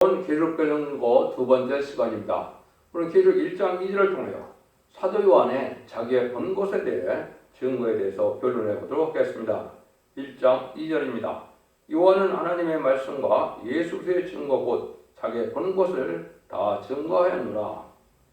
오늘 계시록 배우는 두 번째 시간입니다. 오늘 계시록 1장 2절을 통하여 사도 요한의 자기의 본 곳에 대해 증거에 대해서 변론해 보도록 하겠습니다. 1장 2절입니다. 요한은 하나님의 말씀과 예수 그리스도의 증거 곧 자기의 본 곳을 다 증거하였노라.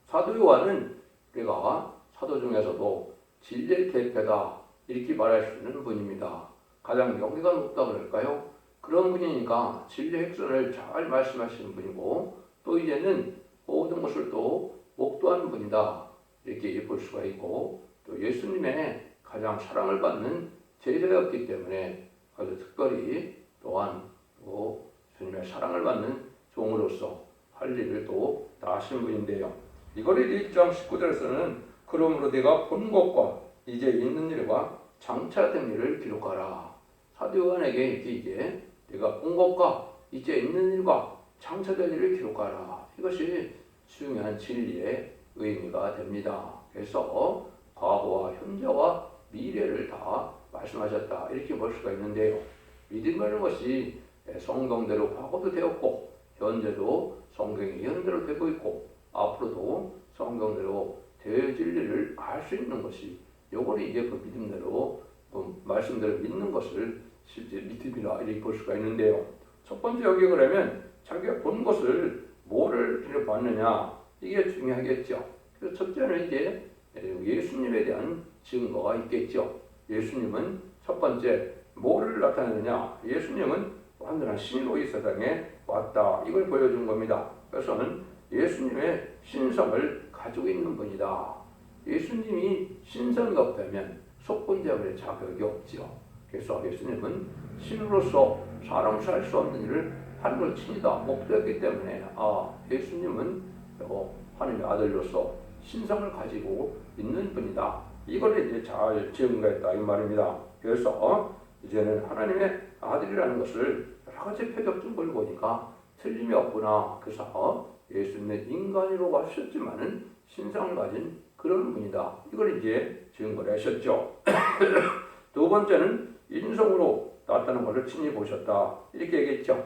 사도 요한은 우리가 사도 중에서도 진리의 대표다 이렇게 말할 수 있는 분입니다. 가장 명예가 높다 그럴까요? 그런 분이니까 진리의 핵심을 잘 말씀하시는 분이고, 또 이제는 모든 것을 또 목도하는 분이다 이렇게 볼 수가 있고, 또 예수님의 가장 사랑을 받는 제자였기 때문에 아주 특별히 또한 또 주님의 사랑을 받는 종으로서 할 일을 또 다 하신 분인데요. 이거를 1장 19절에서는 그러므로 네가 본 것과 이제 있는 일과 장차된 일을 기록하라. 사도 요한에게 이렇게 이제 네가 본 것과 이제 있는 일과 장차될 일을 기록하라. 이것이 중요한 진리의 의미가 됩니다. 그래서 과거와 현재와 미래를 다 말씀하셨다 이렇게 볼 수가 있는데요. 믿음이라는 것이 성경대로 과거도 되었고 현재도 성경이 현대로 되고 있고 앞으로도 성경대로 되어질 일을 알 수 있는 것이 요걸 이제 그 믿음대로 그 말씀대로 믿는 것을 실제 믿음이라 이렇게 볼 수가 있는데요. 첫 번째 여기 그러면 자기가 본 것을 뭐를 봤느냐 이게 중요하겠죠. 그래서 첫째는 이제 예수님에 대한 증거가 있겠죠. 예수님은 첫 번째 뭐를 나타내느냐, 예수님은 완전한 신으로 이 세상에 왔다 이걸 보여준 겁니다. 그래서는 예수님의 신성을 가지고 있는 분이다. 예수님이 신성이 없다면 속건자의 자격이 없죠. 그래서 예수님은 신으로서 사람으로서 할 수 없는 일을 하는 걸 친히다 목도했기 때문에 예수님은 하나님의 아들로서 신성을 가지고 있는 분이다. 이걸 이제 잘 증거했다 이 말입니다. 그래서 이제는 하나님의 아들이라는 것을 여러 가지 표적 증거를 보니까 틀림이 없구나. 그래서 예수님은 인간으로 왔었지만은 신성을 가진 그런 분이다. 이걸 이제 증거를 하셨죠. 두 번째는 인성으로 나타나는 것을 친히 보셨다 이렇게 얘기했죠.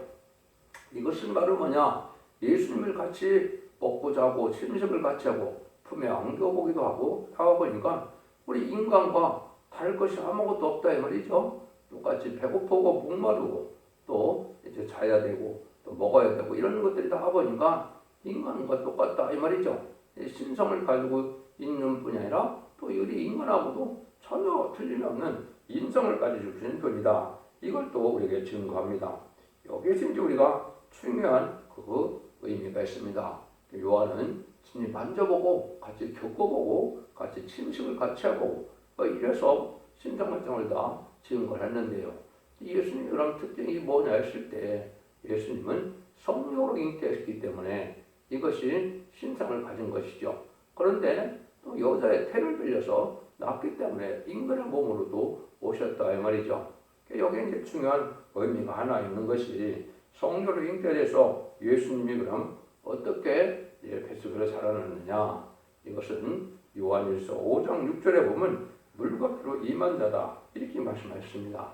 이것은 바로 뭐냐, 예수님을 같이 먹고 자고 침식을 같이 하고 품에 안겨보기도 하고 하다 보니까 우리 인간과 다를 것이 아무것도 없다 이 말이죠. 똑같이 배고프고 목마르고 또 이제 자야 되고 또 먹어야 되고 이런 것들이 다 보니까 인간과 똑같다 이 말이죠. 신성을 가지고 있는 뿐이 아니라 또 우리 인간하고도 전혀 틀림이 없는 인성을 가지고 있는 분이다. 이걸 또 우리에게 증거합니다. 여기에서 이제 우리가 중요한 그 의미가 있습니다. 요한은 친히 만져보고 같이 겪어보고 같이 침식을 같이 하고 이래서 신성말씀을 다 증거를 했는데요. 예수님의 그런 특징이 뭐냐 했을 때 예수님은 성령으로 잉태했기 때문에 이것이 신성을 가진 것이죠. 그런데 또 여자의 태를 빌려서 낳기 때문에 인간의 몸으로도 오셨다 이 말이죠. 여기에 이제 중요한 의미가 하나 있는 것이 성령으로 잉태돼서 예수님이 그럼 어떻게 뱃속에서 자라났느냐. 이것은 요한일서 5장 6절에 보면 물과 피로 임한 자다 이렇게 말씀하셨습니다.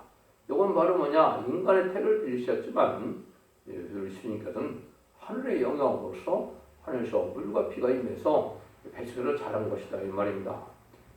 이건 바로 뭐냐, 인간의 태를 빌리셨지만 우리 주님께서는 하늘의 영광으로서 하늘에서 물과 피가 임해서 뱃속에서 자란 것이다 이 말입니다.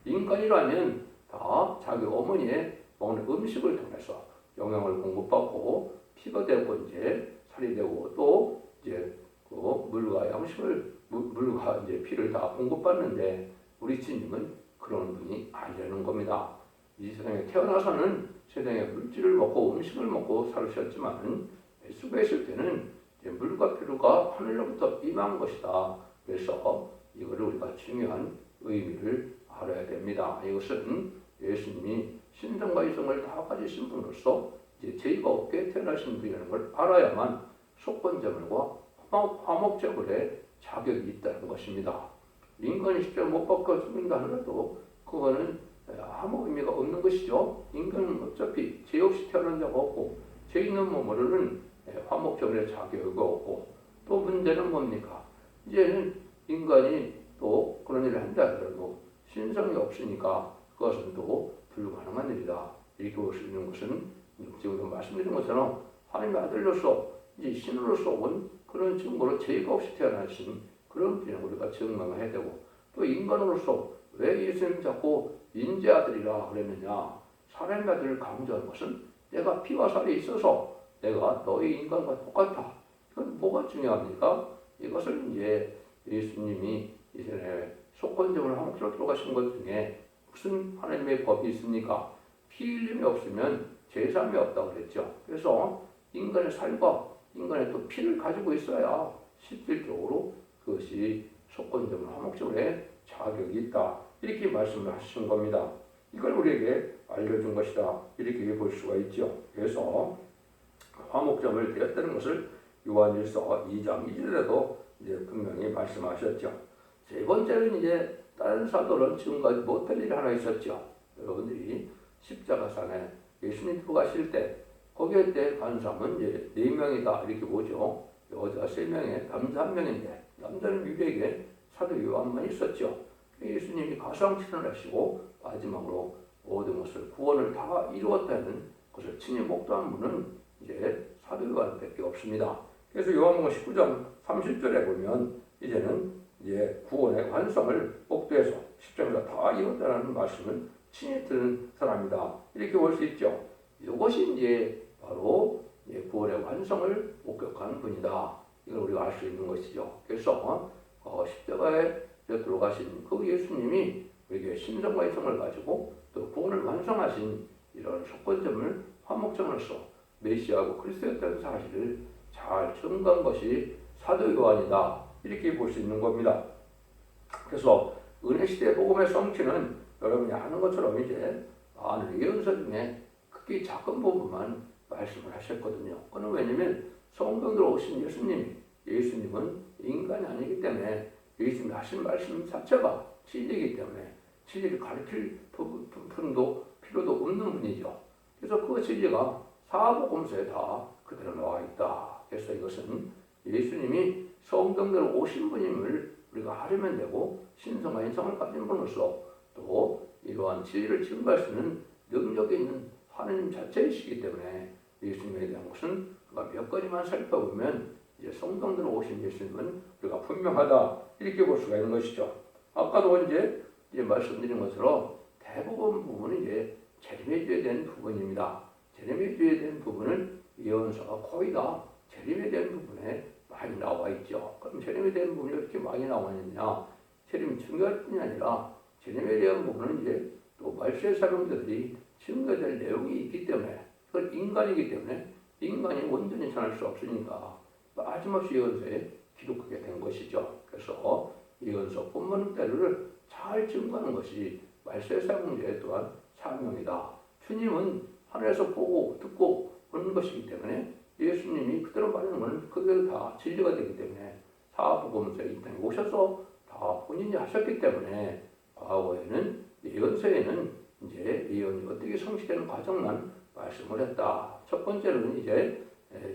인간이라면 다 자기 어머니의 먹는 음식을 통해서 영양을 공급받고 피가 되고 이제 살이 되고 또 이제 그 물과 양식을 물과 이제 피를 다 공급받는데 우리 주님은 그런 분이 아니라는 겁니다. 이 세상에 태어나서는 세상에 물질을 먹고 음식을 먹고 살으셨지만 뱃속에 있을 때는 이제 물과 피가 하늘로부터 임한 것이다. 그래서 이거를 우리가 중요한 의미를 알아야 됩니다. 이것은 예수님이 신성과 이성을 다 가지신 분으로서 이제 죄가 없게 태어나신 분이라는 걸 알아야만 속건제물과 화목제물에 자격이 있다는 것입니다. 인간이 십자가 못 박혀 죽는다 하더라도 그거는 아무 의미가 없는 것이죠. 인간은 어차피 죄 없이 태어난 자가 없고 죄 있는 몸으로는 화목제물에 자격이 없고 또 문제는 뭡니까? 이제는 인간이 또 그런 일을 한다 하더라도 신성이 없으니까 그것은 또 불가능한 일이다. 이렇게 볼 수 있는 것은 지금 말씀드린 것처럼 하나님의 아들로서 이제 신으로서 온 그런 증거로 죄가 없이 태어나신 그런 분을 우리가 증명해야 되고, 또 인간으로서 왜 예수님 자꾸 인자의 아들이라 그랬느냐, 사람의 아들을 강조한 것은 내가 피와 살이 있어서 내가 너희 인간과 똑같아. 이건 뭐가 중요합니까? 이것을 이제 예수님이 이전에 속건점을 한목으로 들어가신 것 중에 무슨 하나님의 법이 있습니까? 피 흘림이 없으면 제사함이 없다고 그랬죠. 그래서 인간의 살과 인간의 또 피를 가지고 있어야 실질적으로 그것이 속건점을 화목제물의 자격이 있다. 이렇게 말씀을 하신 겁니다. 이걸 우리에게 알려준 것이다. 이렇게 볼 수가 있죠. 그래서 화목제물이 되었다는 것을 요한일서 2장 2절에도 이제 분명히 말씀하셨죠. 세 번째는 이제 다른 사도는 지금까지 못할 일이 하나 있었죠. 여러분들이 십자가상에 예수님 들어가실 때 거기에 때 간 사람은 이제 4명이다 이렇게 보죠. 여자 3명에 남자 1명인데 남자는 유대에게 사도 요한만 있었죠. 예수님이 가상치를 하시고 마지막으로 모든 것을 구원을 다 이루었다는 것을 친히 목도한 분은 이제 사도 요한밖에 없습니다. 그래서 요한복음 19장 30절에 보면 이제는 이제 구원의 완성을 목도해서 십자가가 다 이뤘다는 말씀을 친히 들은 사람이다. 이렇게 볼 수 있죠. 이것이 이제 바로 구원의 완성을 목격하는 분이다. 이걸 우리가 알 수 있는 것이죠. 그래서 십자가에 들어가신 그 예수님이 우리에게 신성과 인성을 가지고 또 구원을 완성하신 이런 속건점을 화목점으로서 메시아고 그리스도였다는 사실을 잘 증거한 것이 사도 요한이다. 이렇게 볼 수 있는 겁니다. 그래서 은혜시대 복음의 성취는 여러분이 아는 것처럼 이제 많은 예언서 중에 크게 작은 부분만 말씀을 하셨거든요. 그건 왜냐면 성경으로 오신 예수님은 인간이 아니기 때문에 예수님이 하신 말씀 자체가 진리이기 때문에 진리를 가르칠 부분도 필요도 없는 분이죠. 그래서 그 진리가 사복음서에 다 그대로 나와 있다. 그래서 이것은 예수님이 성경대로 오신 분임을 우리가 알으면 되고 신성과 인성을 가진 분으로서 또 이러한 진리를 증거할 수 있는 능력이 있는 하느님 자체이시기 때문에 예수님에 대한 것은 우리가 몇 가지만 살펴보면 이제 성경대로 오신 예수님은 우리가 분명하다 이렇게 볼 수가 있는 것이죠. 아까도 이제 말씀드린 것처럼 대부분 부분은 이제 재림에 대한 부분입니다. 재림에 대한 부분은 예언서가 거의 다 재림에 대한 부분에 많이 나와 있죠. 그럼 재림에 대한 부분이 이렇게 많이 나왔느냐? 재림이 증거할 뿐이 아니라 재림에 대한 부분은 이제 또 말세의 사명자들이 증거될 내용이 있기 때문에 그건 인간이기 때문에 인간이 온전히 전할 수 없으니까 빠짐없이 예언서에 기록하게 된 것이죠. 그래서 예언서 본문대로를 잘 증거하는 것이 말세의 사명자의 또한 사명이다. 주님은 하늘에서 보고 듣고 보는 것이기 때문에 예수님이 그대로 말하는 것은 그게 다 진리가 되기 때문에 사복음서에 이 땅에 오셔서 다 본인이 하셨기 때문에 과거에는 예언서에는 이제 예언이 어떻게 성취되는 과정만 말씀을 했다. 첫 번째는 이제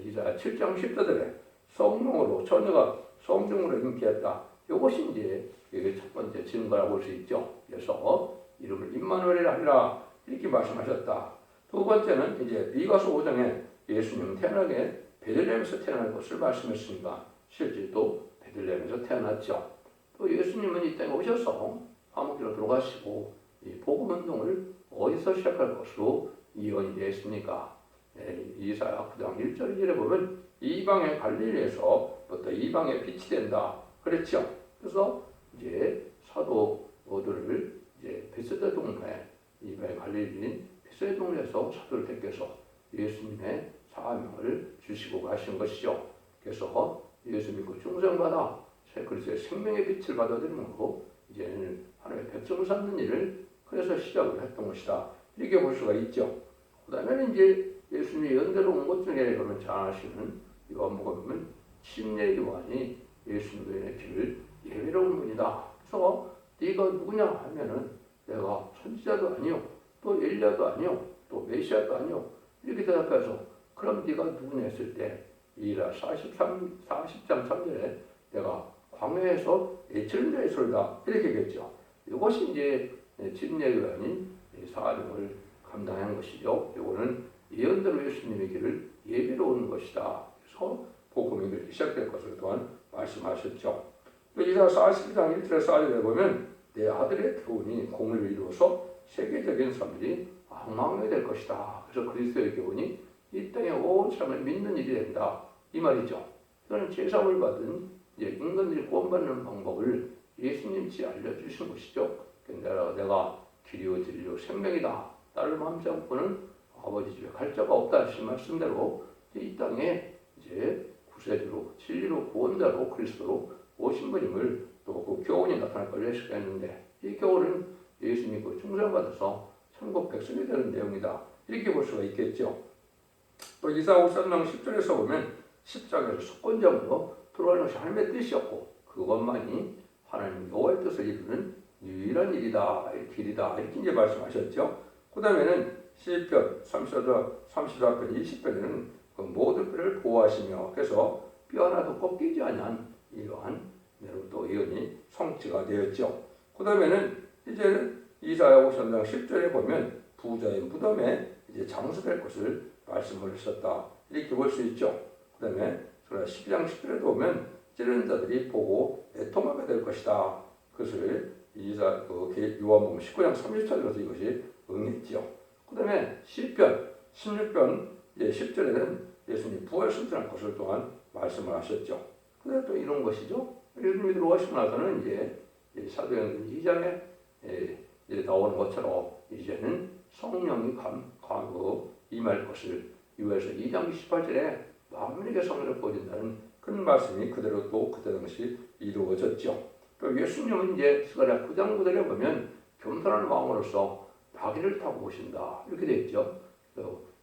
이사야 7장 10절에 성령으로 처녀가 성령으로 잉태했다. 이것이 이제 첫 번째 증거라고 볼 수 있죠. 그래서 이름을 임마누엘이라 하리라 이렇게 말씀하셨다. 두 번째는 이제 미가서 5장에 예수님은 태어나게 베들레헴에서 태어날 것을 말씀했으니까 실제로 베들레헴에서 태어났죠. 또 예수님은 이 땅에 오셔서 화목제로 들어가시고 이 복음운동을 어디서 시작할 것으로 예언이 되었습니까? 이사야 9장 1절 2절에 보면 이방의 갈릴리에서부터 이방의 빛이 된다. 그랬죠. 그래서 이제 사도들을 이제 베세다 동네 이방의 갈릴리인 베세다 동네에서 사도를 택해서 예수님의 사명을 주시고 가신 것이죠. 그래서 예수 믿고 중생받아 그리스도의 생명의 빛을 받아들임으로 이제는 하나님의 백성을 삼는 일을 그래서 시작을 했던 것이다. 이렇게 볼 수가 있죠. 그 다음에는 이제 예수님이 연대로 온 것 중에 여러분 잘 아시는 요한복음은 침례 요한이 예수님의 길을 예외로 온 분이다. 그래서 네가 누구냐 하면은 내가 선지자도 아니요, 또 엘리야도 아니요, 또 메시아도 아니요 이렇게 대답해서 그럼 네가 누구냐 했을 때 이라 40장 3절에 내가 광야에서 애처는 자의 소리다 이렇게 얘기했죠. 이것이 이제 침례 요한인 사명을 감당한 것이죠. 이거는 예언대로 예수님의 길을 예비로 오는 것이다. 그래서 복음이 그렇게 시작될 것을 또한 말씀하셨죠. 또 이사 42장 1절에서 4절에 보면 내 아들의 교훈이 공의를 이루어서 세계적인 사람들이 악망하게 될 것이다. 그래서 그리스도의 교훈이 이 땅의 온 사람을 믿는 일이 된다. 이 말이죠. 이거는 제사를 받은 인간들이 구원받는 방법을 예수님이 알려주신 것이죠. 내가 길이요 진리요 생명이다. 나를 마음 잡고는 아버지 집에 갈 자가 없다 하신 말씀대로 이 땅에 이제 구세주로 진리로 구원자로 그리스도로 오신 분임을 또 그 교훈이 나타날 걸 예수했는데 이 교훈은 예수 믿고 충성받아서 천국 백성이 되는 내용이다. 이렇게 볼 수가 있겠죠. 또 이사야 53장 10절에서 보면 십자가에서 속건점으로 들어가는 것이 하나님의 뜻이었고 그것만이 하나님 여호와의 뜻을 이루는 유일한 일이다, 길이다 이렇게 이제 말씀하셨죠. 그 다음에는 시편 34편 20편에는 그 모든 뼈를 보호하시며 그래서 뼈 하나도 꺾이지 않은 이러한 또 예언이 성취가 되었죠. 그 다음에는 이제는 이사야 53장 10절에 보면 부자의 무덤에 이제 장수될 것을 말씀을 하셨다 이렇게 볼 수 있죠. 그 다음에 12장 10절에도 보면 찌르는 자들이 보고 애통하게 될 것이다. 그것을 요한복음 19장 30절에서 이것이 응했죠. 그 다음에 시편 16편 10절에는 예수님 부활 승천할 것을 또한 말씀을 하셨죠. 그 다음에 또 이런 것이죠. 예수님이 들어오시고 나서는 이제 사도행전 2장에 이제 나오는 것처럼 이제는 성령이 임할 것을 유에서 2장 28절에 만민에게 성령을 보여준다는 그런 말씀이 그대로 또 그때 당시 이루어졌죠. 또 예수님은 이제 스가랴 9장 9절에 보면 겸손한 마음으로서 나귀를 타고 오신다 이렇게 되어 있죠.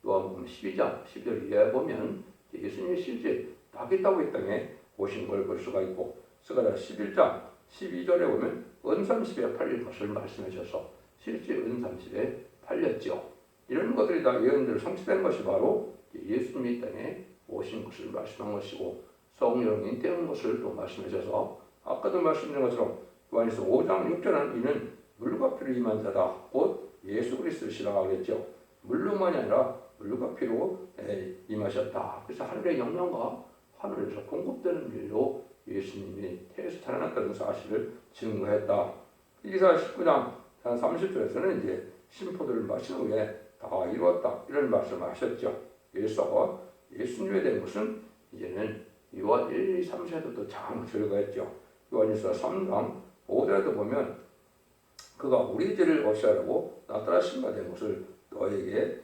요한복음 12장 12절 이하에 보면 예수님이 실제 나귀 타고 이 땅에 오신 걸 볼 수가 있고 스가랴 11장 12절에 보면 은삼십에 팔릴 것을 말씀하셔서 실제 은삼십에 팔렸죠. 이런 것들이 다 예언대로 성취된 것이 바로 예수님이 이 땅에 오신 것을 말씀한 것이고 성령이 인태한 것을 또 말씀하셔서 아까도 말씀드린 것처럼 요한일서 5장 6절은 이는 물과 피로 임한 자다. 곧 예수 그리스도시라 하겠죠. 물로만이 아니라 물과 피로 임하셨다. 그래서 하늘의 영광과 하늘에서 공급되는 일로 예수님이 태에서 살아났다는 사실을 증거했다. 이사야 19장 30절에서는 이제 심포도를 마신 후에 다 이루었다 이런 말씀을 하셨죠. 그래서 예수님에 대한 것은 이제는 요한 1, 2, 3세도 또 잘 증거했죠. 요한일서 3장 5절에도 보면 그가 우리 죄를 없애라고 나타나신 바 된 것을 너에게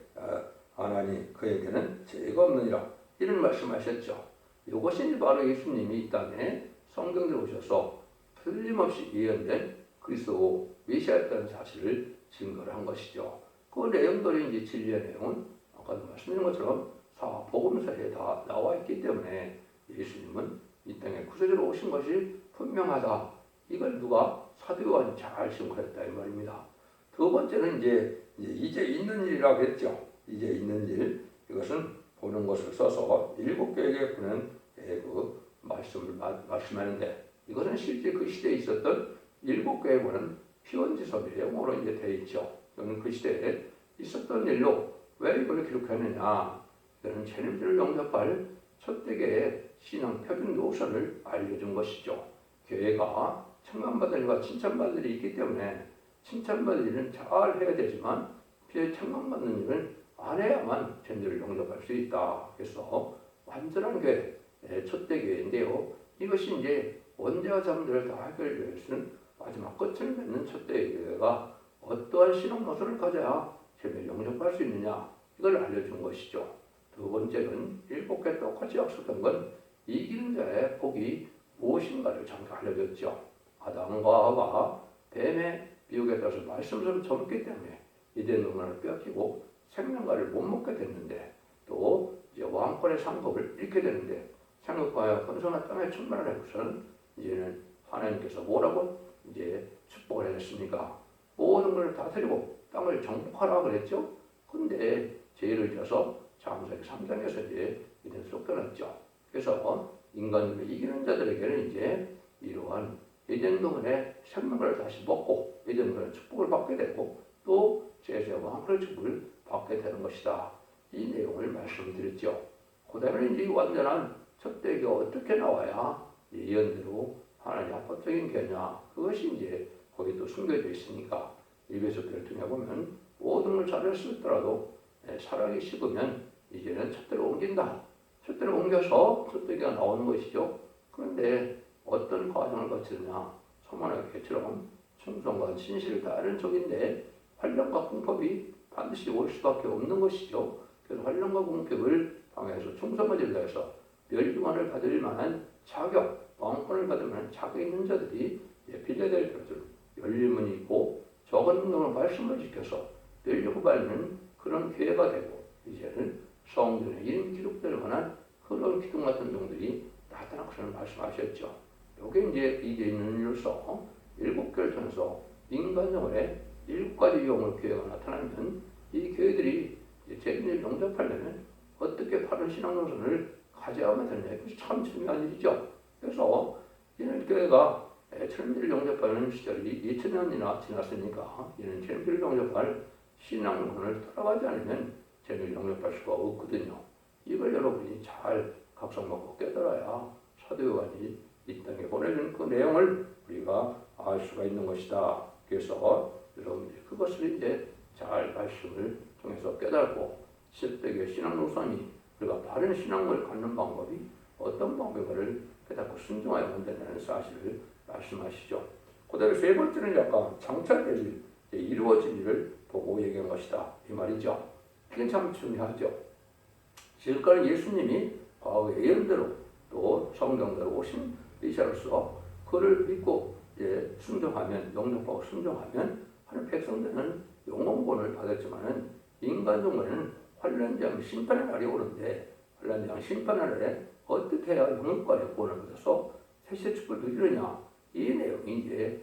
아나니 그에게는 죄가 없느니라 이런 말씀하셨죠. 이것이 바로 예수님이 이 땅에 성경에 오셔서 틀림없이 예언된 그리스도 메시아였다는 사실을 증거를 한 것이죠. 그 내용들이 이제 진리의 내용은 아까도 말씀드린 것처럼 복음서에 다 나와 있기 때문에 예수님은 이 땅에 구세주로 오신 것이 분명하다. 이걸 누가 사도 요한이 잘 증거했다 이 말입니다. 두 번째는 이제 있는 일이라고 했죠. 이제 있는 일 이것은 보는 것을 써서 7교회에 보낸 그 말씀을 말씀하는데 이것은 실제 그 시대에 있었던 7교회에 보낸 피원지서 내용으로 이제 되어 있죠. 이건 그 시대에 있었던 일로 왜 이걸 기록했느냐? 이거는 재림주를 영접할 첫 대개의 신앙 표준 노선을 알려준 것이죠. 교회가 청감받을 일과 칭찬받을 일이 있기 때문에 칭찬받을 일은 잘 해야 되지만 청감받는 일은 안 해야만 전도를 영접할 수 있다. 그래서 완전한 교회, 첫대 교회인데요. 이것이 이제 원죄와 잠들을 다 해결할 수 있는 마지막 끝을 맺는 첫대 교회가 어떠한 신앙 모습을 가져야 전도를 영접할 수 있느냐 이걸 알려준 것이죠. 두 번째는 7개 똑같이 약속한 건 이기는 자의 복이 무엇인가를 정확히 알려줬죠. 아담과 하와가 뱀의 미혹에 따라서 말씀을 전했기 때문에 이된 놈을 빼앗기고 생명과를 못 먹게 됐는데 또 이제 왕권의 상급을 잃게 되는데 상급과 건성한 땅에 충만을 해서는 이제는 하나님께서 뭐라고 이제 축복을 해줬습니까? 모든 걸 다스리고 땅을 정복하라 그랬죠. 근데 죄를 져서 장세기 3장에서 이제 이들 쫓겨났죠. 그래서 인간을 이기는 자들에게는 이제 이러한 에덴동산의 생명을 다시 먹고 에덴동산의 축복을 받게 되고 또 제세와 왕권의 축복을 받게 되는 것이다. 이 내용을 말씀드렸죠. 그 다음에 이제 완전한 촛대기가 어떻게 나와야 예언대로 하나님 합법적인 개냐, 그것이 이제 거기 또 숨겨져 있으니까 에베소서를 통해 보면 모든 걸 잘했었더라도 사랑이 식으면 이제는 촛대로 옮긴다. 촛대로 옮겨서 촛대기가 나오는 것이죠. 그런데 어떤 과정을 거치느냐, 소만의 개처럼 충성과 진실을 다하는 쪽인데 환란과 궁핍이 반드시 올 수밖에 없는 것이죠. 그래서 환란과 궁핍을 방해해서 충성을 다해서 멸류관을 받을 만한 자격, 왕권을 받을 만한 자격 있는 자들이 빌려될 것을 열린 문이 있고 적은 능력으로 말씀을 지켜서 멸류고 받는 그런 기회가 되고 이제는 성전에 이름 기록될 만한 그런 기둥 같은 종들이 나타날 것을 말씀하셨죠. 요게 이제 있는 일로서 7개를 통해서 인간정원에 7가지 유형의 기회가 나타나면 이 기회들이 재림을 용접하려면 어떻게 바른 신앙 노선을 가져가면 되느냐, 이것이 참 중요한 일이죠. 그래서 이런 교회가 천일을 영접하는 시절이 2000년이나 지났으니까 이는 천일을 영접할 신앙 노선을 따라가지 않으면 천일을 영접할 수가 없거든요. 이걸 여러분이 잘 각성하고 깨달아야 사도 요한이 이 땅에 보내준 그 내용을 우리가 알 수가 있는 것이다. 그래서 여러분이 그것을 이제 잘 말씀을 통해서 깨달고 실제의 신앙 노선이 우리가 바른 신앙을 갖는 방법이 어떤 방법을 깨닫고 순종하여야 된다는 사실을 말씀하시죠. 그다음에 세 번째는 약간 장차될 이루어질 일을 보고 얘기한 것이다. 이 말이죠. 이게 참 중요하죠. 지금까지 예수님이 과거 예언대로 또 성경대로 오신 이시로서 그를 믿고 순종하면, 영접하고 순종하면 하는 백성들은 영원권을 받았지만은 인간 중에는 환란장 심판의 날이 오는데 환란장 심판의 날에 어떻게 해야 영원권의 구원을 받아서 세세 축복을 누리느냐, 이 내용이 이제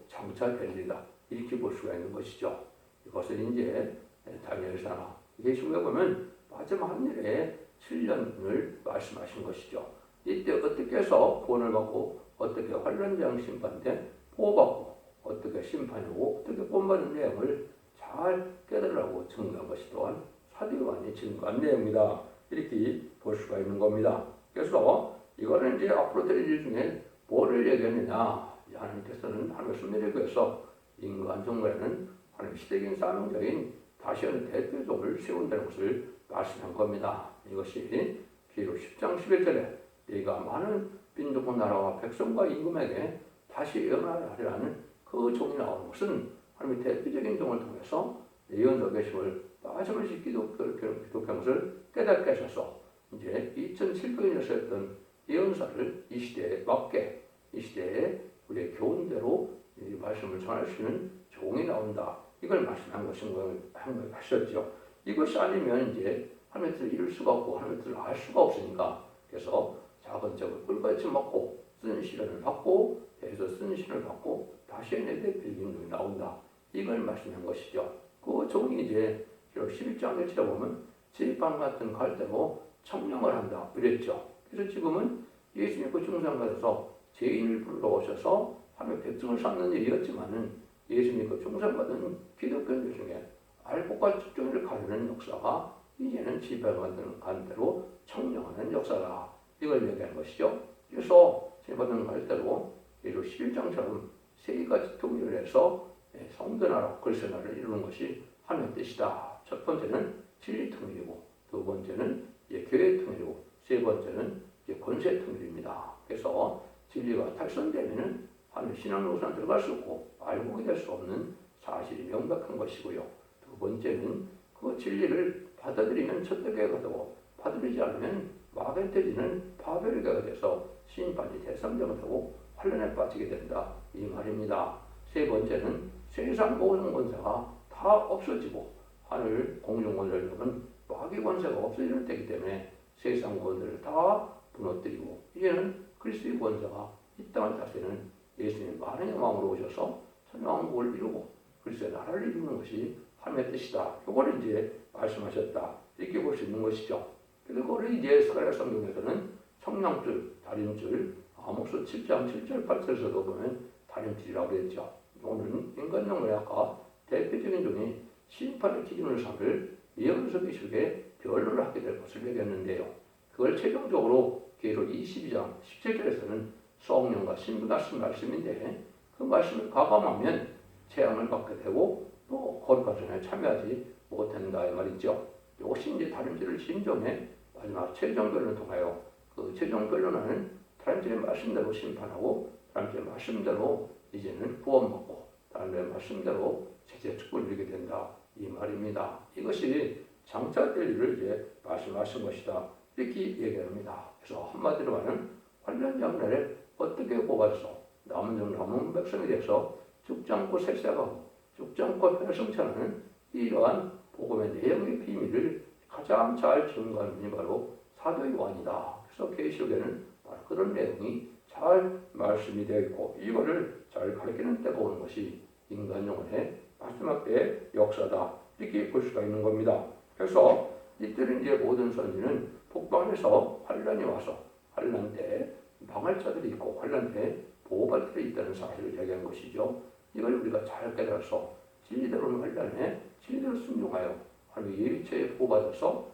장차 될 일이다, 이렇게 볼 수가 있는 것이죠. 이것은 이제 다니엘서나 예수님에 보면 마지막 한일에 7년을 말씀하신 것이죠. 이때 어떻게 해서 구원을 받고 어떻게 환란장 심판 때 보호받고 어떻게 심판이 오고 어떻게 구원받는 내용을 잘 깨달으라고 증거한 것이 또한 사도 요한이 증거한 내용이다, 이렇게 볼 수가 있는 겁니다. 그래서 이거는 이제 앞으로 될 일 중에 뭐를 얘기했느냐, 하나님께서는 하나님의 순례를 위해서 인간 정부에는 하나님 시대적인 사명적인 다시는 대표종을 세운다는 것을 말씀한 겁니다. 이것이 기록 10장 11절에 네가 많은 민족과 나라와 백성과 임금에게 다시 예언하라 하리라는 그 종이 나오는 것은 하나님의 대표적인 종을 통해서 예언적 계심을 마지막에 기독한 것을 깨닫게 하셔서 이제 2700년에서 했던 예언사를 이 시대에 맞게, 이 시대에 우리의 교훈대로 이 말씀을 전할 수 있는 종이 나온다, 이걸 말씀한 것인 한 하셨죠. 이것이 아니면 이제 하나님의 뜻을 이룰 수가 없고 하나님의 뜻을 알 수가 없으니까, 그래서 작은 적을 꿀같이 먹고 쓴 시련을 받고 해서 쓴 시련을 받고 다시 내 대표적인 종이 나온다, 이걸 말씀한 것이죠. 그 종이 이제 11장에 치러보면 제빵 같은 갈대로 청령을 한다 그랬죠. 그래서 지금은 예수님 그 중상 받아서 죄인을 불러오셔서 하나님의 백성을 삼는 일이었지만은 예수님 그 중상 받은 기독교인들 중에 알곡과 측정을 가르는 역사가 이제는 제빵 같은 갈대로 청령하는 역사다, 이걸 얘기하는 것이죠. 그래서 제빵 갈대로 예로 11장처럼 세 가지 통일을 해서 성전하라 글쎄나를 이루는 것이 하나님의 뜻이다. 첫 번째는 진리 통일이고, 두 번째는 교회 통일이고, 세 번째는 권세 통일입니다. 그래서 진리가 탈선되면은 하나님 신앙 노선 들어갈 수 없고 알곡이 될 수 없는 사실이 명백한 것이고요. 두 번째는 그 진리를 받아들이면 촛대교회가 되고 받아들이지 않으면 마겐떼지는 파멸교회가 돼서 심판이 대상자가 되고 환란에 빠지게 된다, 이 말입니다. 세 번째는 세상 모든 권세가 다 없어지고 하늘 공중 권세력은 마귀 권세가 없어지는 때이기 때문에 세상 권세를 다 무너뜨리고 이제는 그리스도의 권세가 이 땅을 다스리는 예수님 많은 영광으로 오셔서 천왕국을 이루고 그리스도의 나라를 이루는 것이 하나님의 뜻이다, 이걸 이제 말씀하셨다, 이렇게 볼 수 있는 것이죠. 그리고 이제 스가랴 성경에서는 청량줄, 다림줄, 아모스 7장 7절 8절에서도 보면 다림줄이라고 했죠. 오늘은 인간용어의 아까 대표적인 종이 심판의 기준을 삼을 예언서 기술에 변론을 하게 될 것을 얘기했는데요. 그걸 최종적으로 계시록 22장 17절에서는 성령과 신부가 하신 말씀인데 그 말씀을 가감하면 재앙을 받게 되고 또 거룩한 전에 참여하지 못한다 이 말이죠. 이것이 이제 다른 죄를 진정해 마지막 최종 변론을 통하여 그 최종 변론은 다른 죄의 말씀대로 심판하고 다른 죄의 말씀대로 이제는 구원받고 다른 죄의 말씀대로 제재 축복을 누리게 된다 이 말입니다. 이것이 장차될 일을 이제 말씀하신 것이다 이렇게 얘기합니다. 그래서 한마디로 말하면 환란 장날에 어떻게 뽑아서 남은 백성에 대해서 죽지 않고 색색하고 죽지 않고 폐성천하는 이러한 복음의 내용의 비밀을 가장 잘 증거하는 분이 바로 사도 요한이다. 그래서 계시록에는 바로 그런 내용이 잘 말씀이 되어 있고 이거를 잘 가르치는 때가 오는 것이 인간 영혼의 마지막 때의 역사다 이렇게 볼 수가 있는 겁니다. 그래서 이때는 이제 모든 선지는 북방에서 환란이 와서 환란 때 망할 자들이 있고 환란 때 보호받을 자들이 있다는 사실을 얘기한 것이죠. 이걸 우리가 잘 깨달아서 진리대로는 환란에 진리대로 순종하여 하나님의 예비체에 보호받아서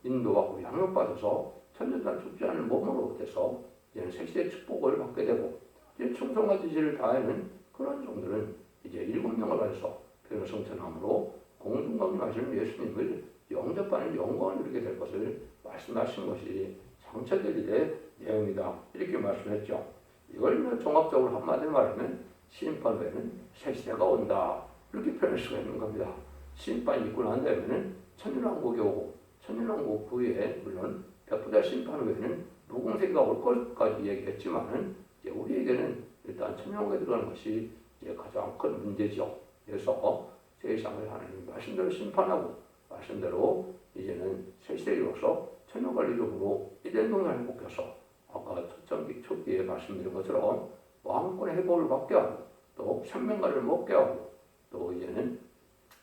인도하고 양육받아서 천년단 죽지 않을 몸으로 돼서 이제는 색시의 축복을 받게 되고 이제 충성과 지지를 다하는 그런 종들은 이제 7명을 가져서 변호 성천함으로 공중강림하시는 예수님을 영접하는 영광을 누리게 될 것을 말씀하신 것이 장차될 일의 내용이다 이렇게 말씀했죠. 이걸 종합적으로 한마디로 말하면 심판 후에는 새 시대가 온다 이렇게 표현할 수가 있는 겁니다. 심판이 있고 난 다음에는 천년왕국이 오고 천년왕국 후에 물론 백부자 심판 후에는 무공세가 올 것까지 얘기했지만은 이제 우리에게는 일단 천년왕국에 들어가는 것이 이제 가장 큰 문제죠. 그래서 세상을 하나님 말씀대로 심판하고 말씀대로 이제는 새 시대로서 천년관리적으로 이된 동안을 목해서 아까 초기에 말씀드린 것처럼 왕권의 회복을 받게 하고 또 생명가를 먹게 하고 또 이제는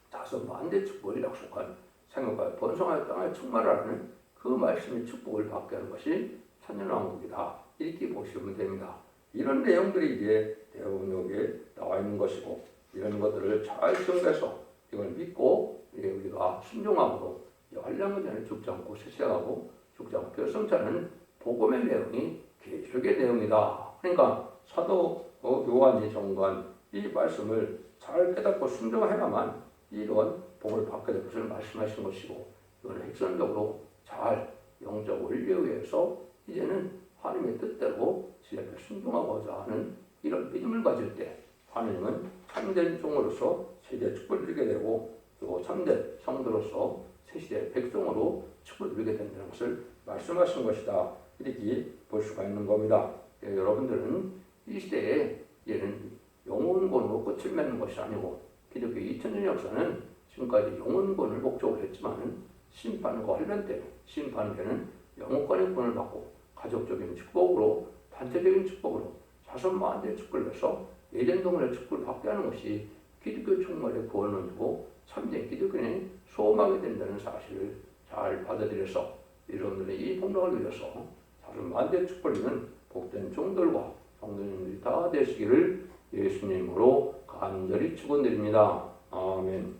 다섯 만대 축복을 약속한 생명과 번성하여 땅에 충만하라는 그 말씀의 축복을 받게 하는 것이 천년왕국이다 이렇게 보시면 됩니다. 이런 내용들이 이제 대부분 여기에 나와 있는 것이고 이런 것들을 잘 정리해서 이걸 믿고 우리가 순종함으로 환란의 전에 죽지 않고 쇠퇴하고 죽지 않고 별성차는 복음의 내용이 계시록의 내용이다. 그러니까 사도 요한이 정관 이 말씀을 잘 깨닫고 순종해야만 이런 복을 받게 될 것을 말씀하신 것이고 이거는 핵심적으로 잘 영적 원리에 의해서 이제는 하나님의 뜻대로 지혜를 순종하고자 하는 이런 믿음을 가질 때 하나님은 참된 종으로서 세대 축복을 누리게 되고 또 참된 성도로서 새시대 백성으로 축복을 누리게 된다는 것을 말씀하신 것이다. 이렇게 볼 수가 있는 겁니다. 여러분들은 이 시대에 얘는 영혼권으로 끝을 맺는 것이 아니고 기독교 2000년 역사는 지금까지 영혼권을 목적으로 했지만 심판과 관련 때 심판되는 영혼권의 권을 받고 가족적인 축복으로 단체적인 축복으로 자손만대의 축복을 해서 예전동안의 축복을 받게 하는 것이 기독교 총괄의 구원론이고 참된 기독교인이 소망이 된다는 사실을 잘 받아들여서 여러분들의 이 복락을 위해서 자손만대의 축복을 있는 복된 종들과 성도님들이 다 되시기를 예수님으로 간절히 축원드립니다. 아멘.